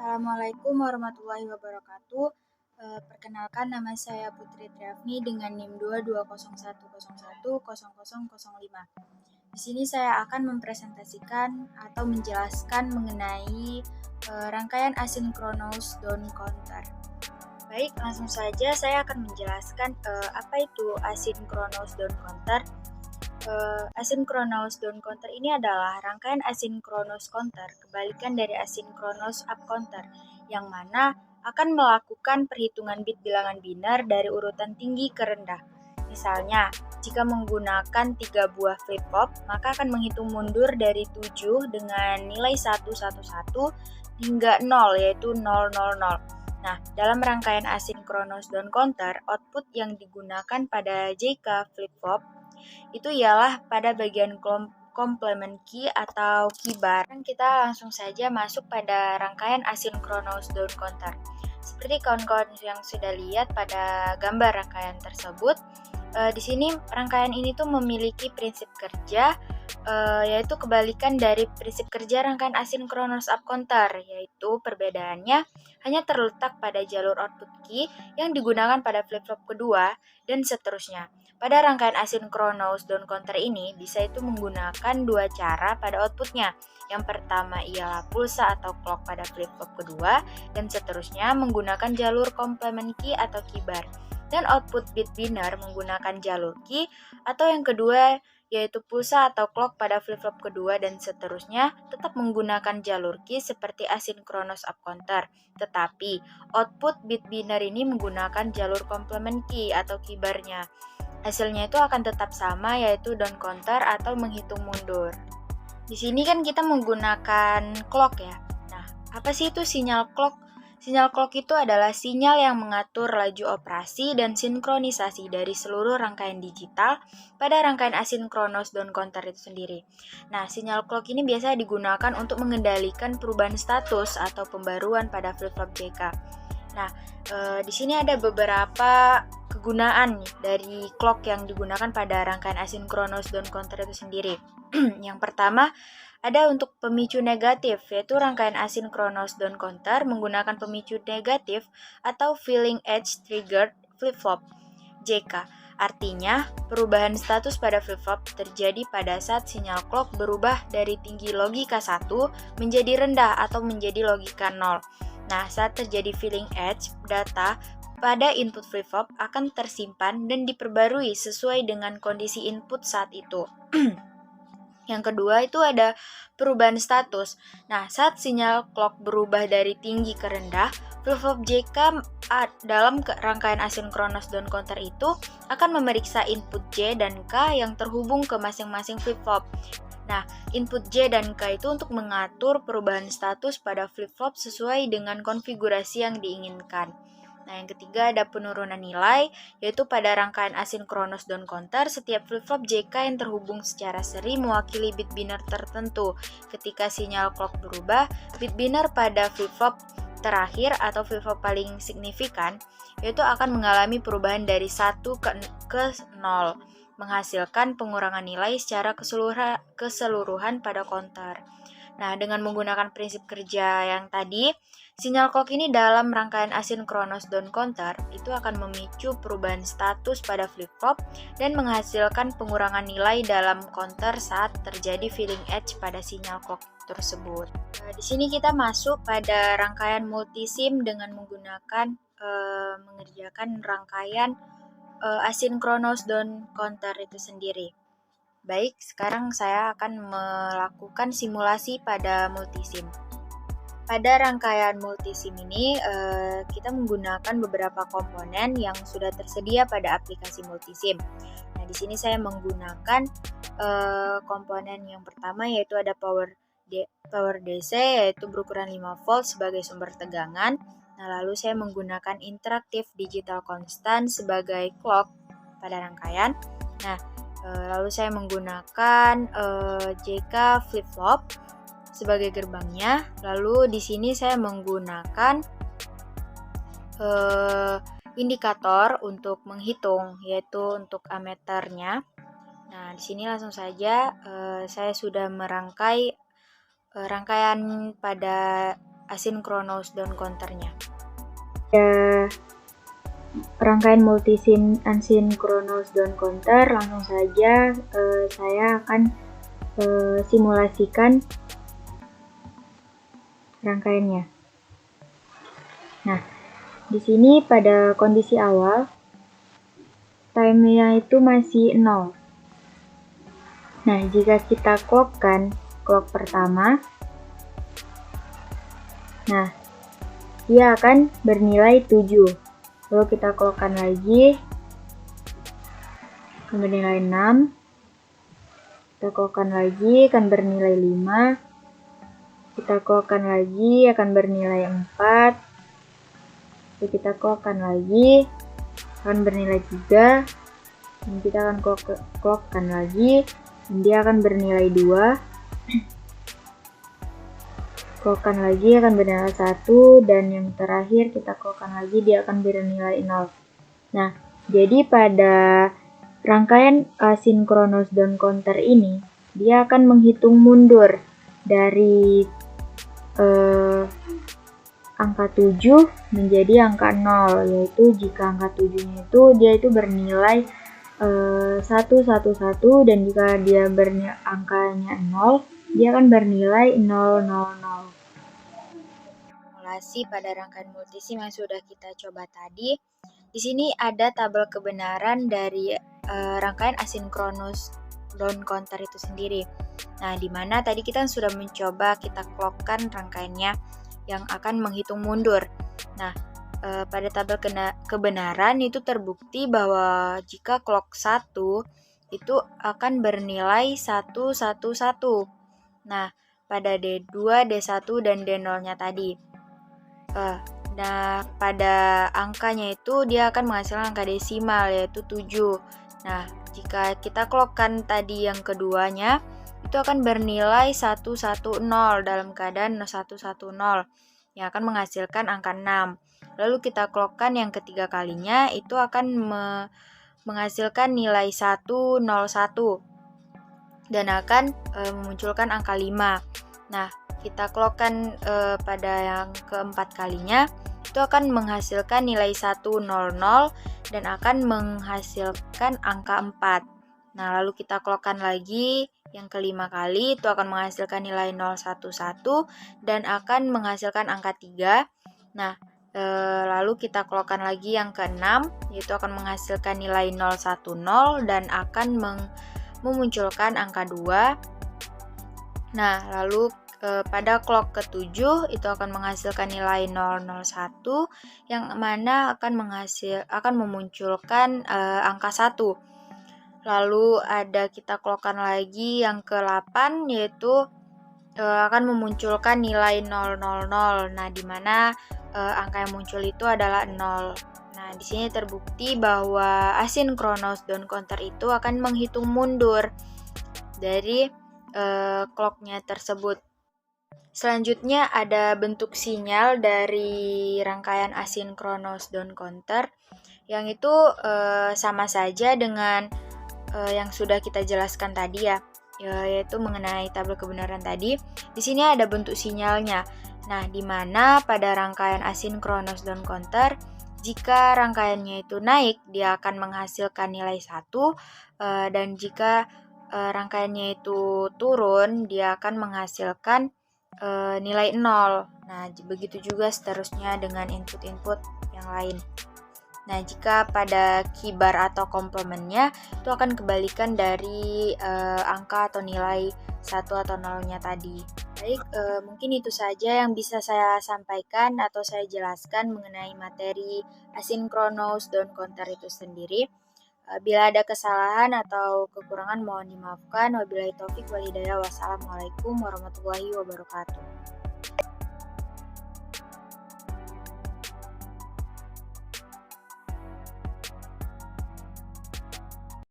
Assalamualaikum warahmatullahi wabarakatuh. Perkenalkan nama saya Putri Triafni dengan NIM 22010100005. Di sini saya akan mempresentasikan atau menjelaskan mengenai rangkaian asinkronous down counter. Baik, langsung saja saya akan menjelaskan apa itu asinkronous down counter. Asynchronous down counter ini adalah rangkaian asynchronous counter, kebalikan dari asynchronous up counter, yang mana akan melakukan perhitungan bit bilangan biner dari urutan tinggi ke rendah. Misalnya, jika menggunakan 3 buah flip-flop, maka akan menghitung mundur dari 7 dengan nilai 111 hingga 0, yaitu 000. Nah, dalam rangkaian asynchronous down counter, output yang digunakan pada JK flip-flop itu ialah pada bagian complement key atau key bar. Kita langsung saja masuk pada rangkaian asynchronous down counter. Seperti kawan-kawan yang sudah lihat pada gambar rangkaian tersebut, di sini rangkaian ini tuh memiliki prinsip kerja yaitu kebalikan dari prinsip kerja rangkaian asynchronous up counter, yaitu perbedaannya hanya terletak pada jalur output key yang digunakan pada flip-flop kedua dan seterusnya. Pada rangkaian asynchronous down counter ini bisa itu menggunakan dua cara pada outputnya. Yang pertama ialah pulsa atau clock pada flip-flop kedua dan seterusnya menggunakan jalur complement key atau key bar. Dan output bit binary menggunakan jalur key atau yang kedua yaitu pulsa atau clock pada flip-flop kedua dan seterusnya tetap menggunakan jalur key seperti asynchronous up counter. Tetapi output bit binary ini menggunakan jalur complement key atau key bar-nya. Hasilnya itu akan tetap sama, yaitu down counter atau menghitung mundur. Di sini kan kita menggunakan clock ya. Nah, apa sih itu sinyal clock? Sinyal clock itu adalah sinyal yang mengatur laju operasi dan sinkronisasi dari seluruh rangkaian digital pada rangkaian asinkronous down counter itu sendiri. Nah, sinyal clock ini biasa digunakan untuk mengendalikan perubahan status atau pembaruan pada flip-flop JK. Nah, di sini ada beberapa kegunaan dari clock yang digunakan pada rangkaian asinkronous down counter itu sendiri. Yang pertama, ada untuk pemicu negatif, yaitu rangkaian asinkronous down counter menggunakan pemicu negatif atau filling edge triggered flip-flop JK. Artinya, perubahan status pada flip-flop terjadi pada saat sinyal clock berubah dari tinggi logika 1 menjadi rendah atau menjadi logika 0. Nah, saat terjadi filling edge, data pada input flip-flop akan tersimpan dan diperbarui sesuai dengan kondisi input saat itu. Yang kedua itu ada perubahan status. Nah, saat sinyal clock berubah dari tinggi ke rendah, flip-flop JK dalam rangkaian asinkronous down counter itu akan memeriksa input J dan K yang terhubung ke masing-masing flip-flop. Nah, input J dan K itu untuk mengatur perubahan status pada flip-flop sesuai dengan konfigurasi yang diinginkan. Nah, yang ketiga ada penurunan nilai, yaitu pada rangkaian asinkronous down counter, setiap flip-flop JK yang terhubung secara seri mewakili bit binary tertentu. Ketika sinyal clock berubah, bit binary pada flip-flop terakhir atau flip-flop paling signifikan, yaitu akan mengalami perubahan dari 1 ke 0, menghasilkan pengurangan nilai secara keseluruhan pada counter. Nah, dengan menggunakan prinsip kerja yang tadi, sinyal clock ini dalam rangkaian asinkronous down counter itu akan memicu perubahan status pada flip-flop dan menghasilkan pengurangan nilai dalam counter saat terjadi filling edge pada sinyal clock tersebut. Di sini kita masuk pada rangkaian multisim dengan menggunakan mengerjakan rangkaian asinkronous down counter itu sendiri. Baik, sekarang saya akan melakukan simulasi pada multisim. Pada rangkaian multisim ini, kita menggunakan beberapa komponen yang sudah tersedia pada aplikasi multisim. Nah, di sini saya menggunakan komponen yang pertama yaitu ada power DC yaitu berukuran 5 volt sebagai sumber tegangan. Nah, lalu saya menggunakan interaktif digital constant sebagai clock pada rangkaian. Nah, lalu saya menggunakan JK flip-flop sebagai gerbangnya. Lalu di sini saya menggunakan indikator untuk menghitung, yaitu untuk ammeternya. Nah, di sini langsung saja saya sudah merangkai rangkaian pada asinkronous down counternya. Ya, rangkaian multisim asinkronous down counter, langsung saja saya akan simulasikan rangkaiannya. Nah, di sini pada kondisi awal time-nya itu masih 0. Nah, jika kita clock-kan clock pertama, nah dia akan bernilai 7. Lalu kita clock-kan lagi, akan bernilai 6. Kita clock-kan lagi, akan bernilai 5. Kita clock-kan lagi, akan bernilai 4. Lalu kita clock-kan lagi, akan bernilai 3. Dan kita akan clock-kan lagi, dan dia akan bernilai 2. Clock-kan lagi akan bernilai 1, dan yang terakhir kita clock-kan lagi, dia akan bernilai 0. Nah, jadi pada rangkaian asinkronous down counter ini, dia akan menghitung mundur dari angka 7 menjadi angka 0, yaitu jika angka 7-nya itu dia itu bernilai 111, dan jika dia angkanya 0, dia akan bernilai 000. Simulasi pada rangkaian multisim yang sudah kita coba tadi. Di sini ada tabel kebenaran dari rangkaian asinkronous down counter itu sendiri. Nah, di mana tadi kita sudah mencoba kita clock-kan rangkaiannya yang akan menghitung mundur. Nah, pada tabel kebenaran itu terbukti bahwa jika clock 1 itu akan bernilai 111. Nah, pada D2, D1, dan D0-nya tadi. Nah, pada angkanya itu dia akan menghasilkan angka desimal yaitu 7. Nah, jika kita clock-kan tadi yang keduanya, itu akan bernilai 110 dalam keadaan 110 yang akan menghasilkan angka 6. Lalu kita clock-kan yang ketiga kalinya, itu akan menghasilkan nilai 101 dan akan memunculkan angka 5. Nah, kita clock-kan pada yang keempat kalinya, itu akan menghasilkan nilai 100 dan akan menghasilkan angka 4. Nah, lalu kita clock-kan lagi yang kelima kali, itu akan menghasilkan nilai 011 dan akan menghasilkan angka 3. Nah, lalu kita clock-kan lagi yang keenam, yaitu akan menghasilkan nilai 010 dan akan memunculkan angka 2. Nah, lalu pada clock ke-7 itu akan menghasilkan nilai 001 yang mana akan memunculkan angka 1. Lalu ada kita clock-kan lagi yang ke-8 yaitu akan memunculkan nilai 000. Nah, di mana angka yang muncul itu adalah 0. Nah, di sini terbukti bahwa asinkronous down counter itu akan menghitung mundur dari clock-nya tersebut. Selanjutnya ada bentuk sinyal dari rangkaian asinkronous down counter yang itu sama saja dengan yang sudah kita jelaskan tadi ya, yaitu mengenai tabel kebenaran tadi. Di sini ada bentuk sinyalnya. Nah, di mana pada rangkaian asinkronous down counter, jika rangkaiannya itu naik, dia akan menghasilkan nilai 1, dan jika rangkaiannya itu turun, dia akan menghasilkan nilai 0. Nah, begitu juga seterusnya dengan input-input yang lain. Nah, jika pada kibar atau komplementnya, itu akan kebalikan dari angka atau nilai 1 atau 0-nya tadi. Baik, mungkin itu saja yang bisa saya sampaikan atau saya jelaskan mengenai materi asinkronous down counter itu sendiri. Bila ada kesalahan atau kekurangan mohon dimaafkan. Wabillahi taufik wal hidayah. Wassalamualaikum warahmatullahi wabarakatuh.